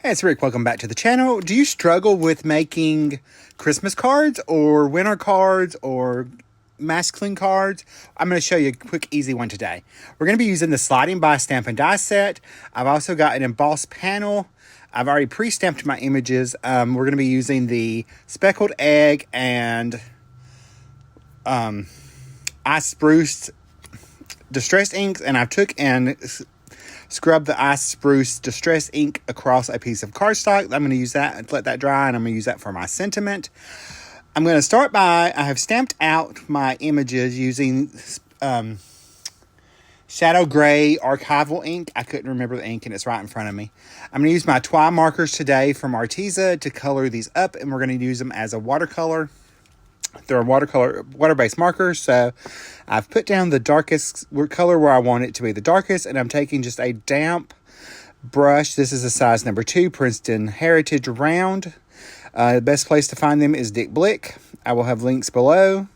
Hey, it's Rick. Welcome back to the channel. Do you struggle with making Christmas cards or winter cards or masculine cards? I'm going to show you a quick, easy one today. We're going to be using the sliding by stamp and die set. I've also got an embossed panel. I've already pre-stamped my images. We're going to be using the speckled egg and ice spruce distress inks, and I took and scrub the ice spruce distress ink across a piece of cardstock. I'm going to use that and let that dry, and I'm going to use that for my sentiment. I'm going to start by, I have stamped out my images using shadow gray archival ink. I couldn't remember the ink, and it's right in front of me. I'm going to use my Twimarkers today from Arteza to color these up, and we're going to use them as a watercolor. They're water-based markers, so I've put down the darkest color where I want it to be the darkest, and I'm taking just a damp brush. This is a size number 2, Princeton Heritage Round. The best place to find them is Dick Blick. I will have links below.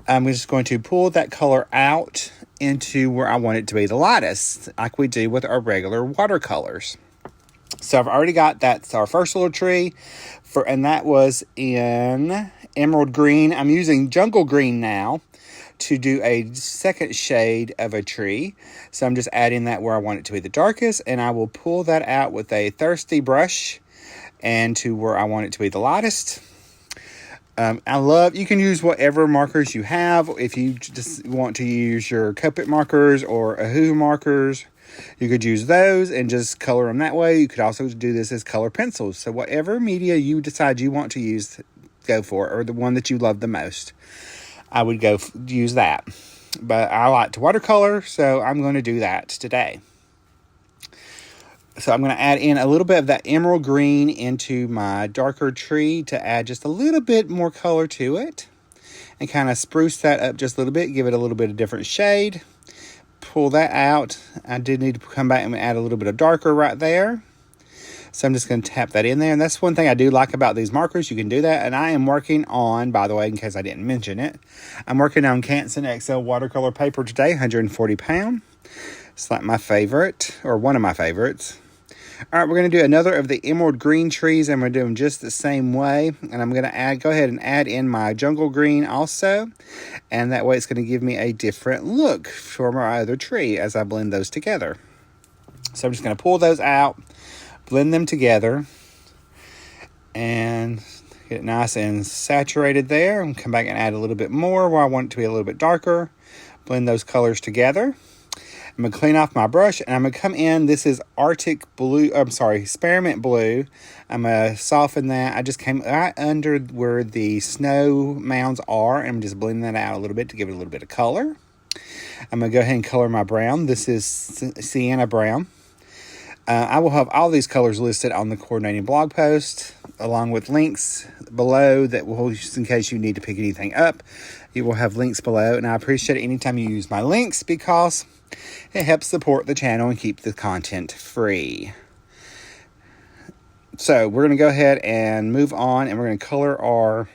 I'm just going to pull that color out into where I want it to be the lightest, like we do with our regular watercolors. So I've already got, that's our first little tree, and that was in emerald green. I'm using jungle green now to do a second shade of a tree. So I'm just adding that where I want it to be the darkest, and I will pull that out with a trusty brush and to where I want it to be the lightest. You can use whatever markers you have. If you just want to use your Copic markers or Ahoo markers, you could use those and just color them that way. You could also do this as color pencils. So whatever media you decide you want to use, go for it, or the one that you love the most. I would go use that. But I like to watercolor, so I'm going to do that today. So I'm going to add in a little bit of that emerald green into my darker tree to add just a little bit more color to it. And kind of spruce that up just a little bit, give it a little bit of different shade. Pull that out. I did need to come back and add a little bit of darker right there. So I'm just going to tap that in there. And that's one thing I do like about these markers. You can do that. And I am working on, by the way, in case I didn't mention it, I'm working on Canson XL watercolor paper today, 140 pound. It's like my favorite, or one of my favorites. All right, we're going to do another of the emerald green trees, and we're doing just the same way. And I'm going to go ahead and add in my jungle green also. And that way it's going to give me a different look for my other tree as I blend those together. So I'm just going to pull those out, blend them together, and get it nice and saturated there. And come back and add a little bit more where I want it to be a little bit darker. Blend those colors together. I'm going to clean off my brush, and I'm going to come in. This is Spearmint Blue. I'm going to soften that. I just came right under where the snow mounds are, and I'm just blending that out a little bit to give it a little bit of color. I'm going to go ahead and color my brown. This is Sienna Brown. I will have all these colors listed on the coordinating blog post, along with links below that will, just in case you need to pick anything up, you will have links below. And I appreciate it anytime you use my links because it helps support the channel and keep the content free. So we're going to go ahead and move on, and we're going to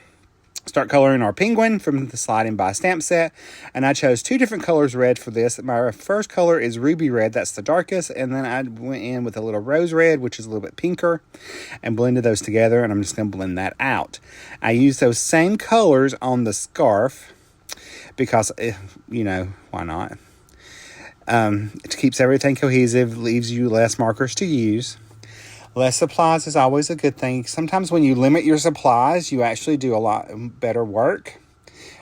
start coloring our penguin from the sliding by stamp set. And I chose 2 different colors red for this. My first color is ruby red, that's the darkest, and then I went in with a little rose red, which is a little bit pinker, and blended those together, and I'm just going to blend that out. I used those same colors on the scarf because, you know, why not? It keeps everything cohesive, leaves you less markers to use. Less supplies is always a good thing. Sometimes when you limit your supplies, you actually do a lot better work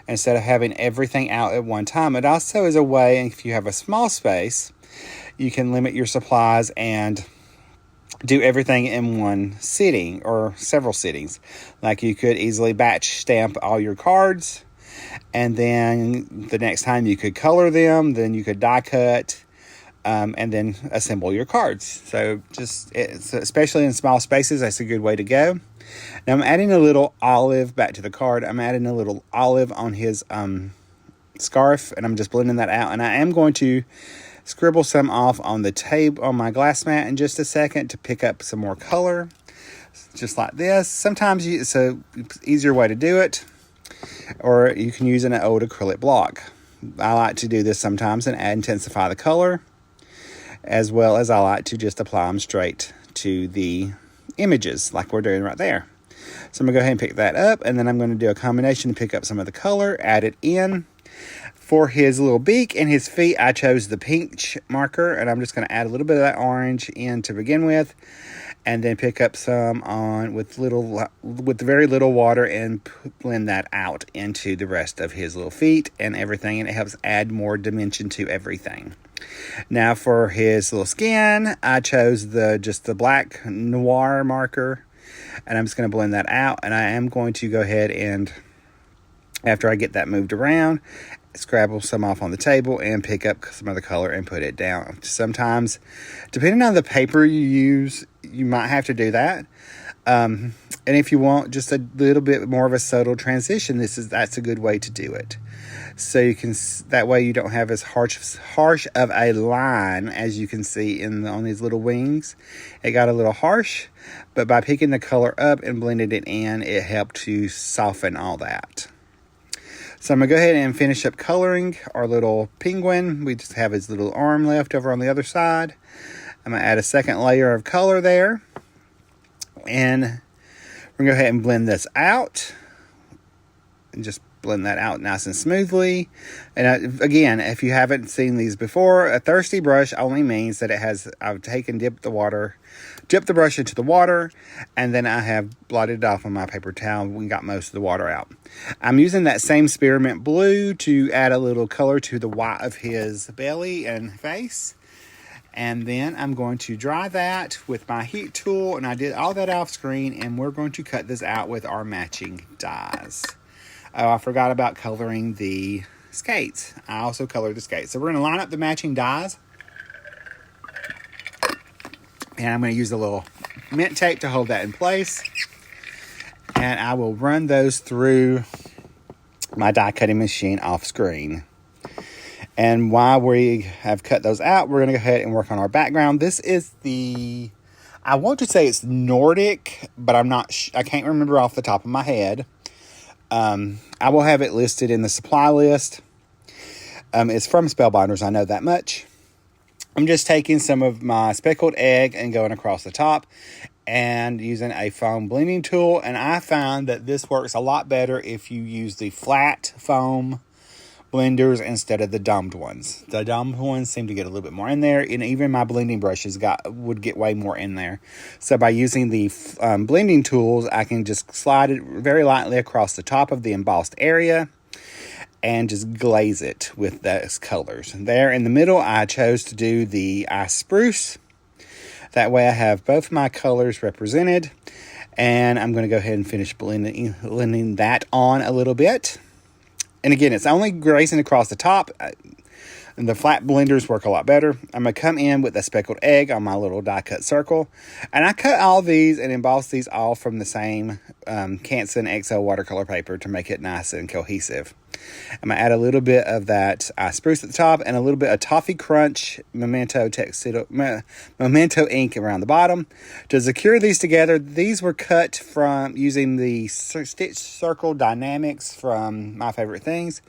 instead of having everything out at one time. It also is a way, if you have a small space, you can limit your supplies and do everything in one sitting or several sittings. Like you could easily batch stamp all your cards, and then the next time you could color them, then you could die cut, and then assemble your cards. So especially in small spaces, that's a good way to go. Now I'm adding a little olive back to the card. I'm adding a little olive on his scarf, and I'm just blending that out. And I am going to scribble some off on the table on my glass mat in just a second to pick up some more color, just like this. Sometimes it's a easier way to do it, or you can use an old acrylic block. I like to do this sometimes and intensify the color, as well as I like to just apply them straight to the images like we're doing right there. So I'm going to go ahead and pick that up, and then I'm going to do a combination to pick up some of the color, add it in. For his little beak and his feet, I chose the pink marker, and I'm just going to add a little bit of that orange in to begin with, and then pick up some on with very little water and blend that out into the rest of his little feet and everything, and it helps add more dimension to everything. Now for his little skin, I chose just the black noir marker, and I'm just going to blend that out, and I am going to go ahead and, after I get that moved around, scrabble some off on the table and pick up some of the color and put it down. Sometimes, depending on the paper you use, you might have to do that. And if you want just a little bit more of a subtle transition, that's a good way to do it. So you can, that way you don't have as harsh of a line as you can see on these little wings. It got a little harsh, but by picking the color up and blending it in, it helped to soften all that. So I'm going to go ahead and finish up coloring our little penguin. We just have his little arm left over on the other side. I'm going to add a second layer of color there. And we're going to go ahead and blend this out. And just blend that out nice and smoothly. And again, if you haven't seen these before, a thirsty brush only means that I've dipped the brush into the water, and then I have blotted it off on my paper towel and got most of the water out. I'm using that same spearmint blue to add a little color to the white of his belly and face. And then I'm going to dry that with my heat tool, and I did all that off screen, and we're going to cut this out with our matching dies. Oh, I forgot about coloring the skates. I also colored the skates. So we're going to line up the matching dies. And I'm going to use a little mint tape to hold that in place. And I will run those through my die cutting machine off screen. And while we have cut those out, we're going to go ahead and work on our background. This is I want to say it's Nordic, but I can't remember off the top of my head. I will have it listed in the supply list. It's from Spellbinders, I know that much. I'm just taking some of my speckled egg and going across the top and using a foam blending tool. And I found that this works a lot better if you use the flat foam blenders instead of the domed ones. The domed ones seem to get a little bit more in there, and even my blending brushes would get way more in there. So by using the blending tools, I can just slide it very lightly across the top of the embossed area and just glaze it with those colors. There in the middle, I chose to do the ice spruce. That way I have both my colors represented, and I'm going to go ahead and finish blending that on a little bit. And again, it's only grazing across the top. And the flat blenders work a lot better. I'm going to come in with a speckled egg on my little die cut circle. And I cut all these and emboss these all from the same Canson XL watercolor paper to make it nice and cohesive. I'm going to add a little bit of that spruce at the top and a little bit of Toffee Crunch Memento ink around the bottom. To secure these together, these were cut from using the Stitch Circle Dynamics from My Favorite Things.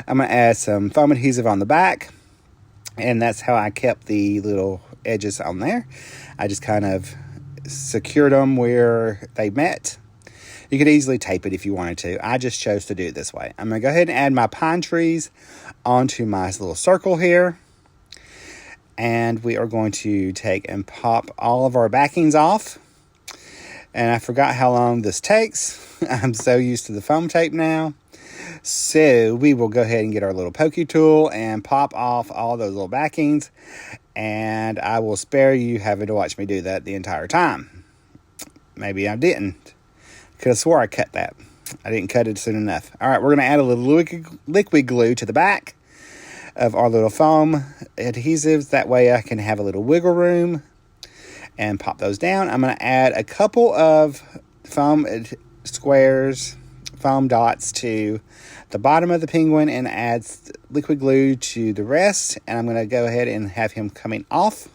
I'm going to add some foam adhesive on the back, and that's how I kept the little edges on there. I just kind of secured them where they met. You could easily tape it if you wanted to. I just chose to do it this way. I'm going to go ahead and add my pine trees onto my little circle here. And we are going to take and pop all of our backings off. And I forgot how long this takes. I'm so used to the foam tape now. So we will go ahead and get our little pokey tool and pop off all those little backings. And I will spare you having to watch me do that the entire time. Maybe I didn't. Could have swore I cut that. I didn't cut it soon enough. All right, we're going to add a little liquid glue to the back of our little foam adhesives. That way I can have a little wiggle room and pop those down. I'm going to add a couple of foam squares, foam dots to the bottom of the penguin and add liquid glue to the rest. And I'm going to go ahead and have him coming off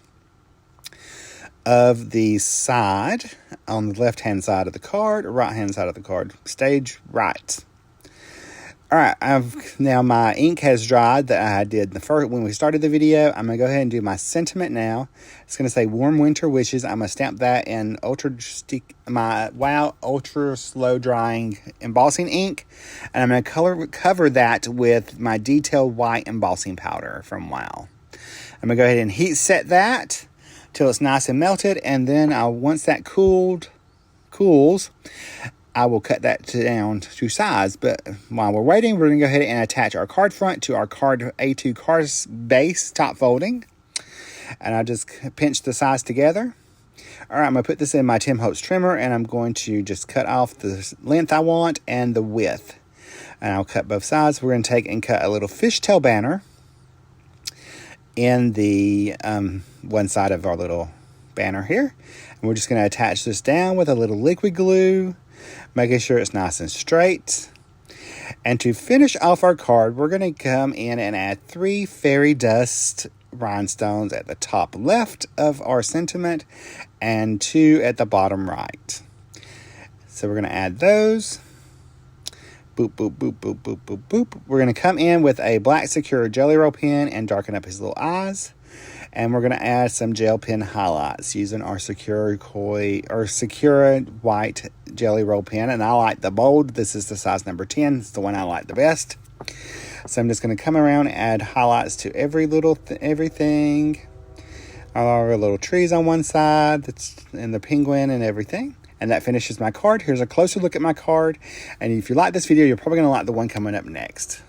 of the side on the left hand side of the card, or right hand side of the card, stage right. All right, now my ink has dried that I did when we started the video. I'm going to go ahead and do my sentiment now. It's going to say Warm Winter Wishes. I'm going to stamp that in my Wow Ultra Slow Drying Embossing ink. And I'm going to cover that with my Detailed White Embossing Powder from Wow. I'm going to go ahead and heat set that till it's nice and melted. And then once that cools, I will cut that down to size. But while we're waiting, we're going to go ahead and attach our card front to our A2 card base top folding. And I just pinch the sides together. All right, I'm going to put this in my Tim Holtz trimmer, and I'm going to just cut off the length I want and the width. And I'll cut both sides. We're going to take and cut a little fishtail banner in the one side of our little banner here. And we're just going to attach this down with a little liquid glue, making sure it's nice and straight. And to finish off our card, we're going to come in and add 3 fairy dust rhinestones at the top left of our sentiment and 2 at the bottom right. So we're going to add those. Boop, boop, boop, boop, boop, boop, boop. We're going to come in with a black Secura Jelly Roll pen and darken up his little eyes. And we're going to add some gel pen highlights using our Secura white Jelly Roll pen. And I like the bold. This is the size number 10. It's the one I like the best. So I'm just going to come around and add highlights to everything. Our little trees on one side, and the penguin and everything. And that finishes my card. Here's a closer look at my card. And if you like this video, you're probably going to like the one coming up next.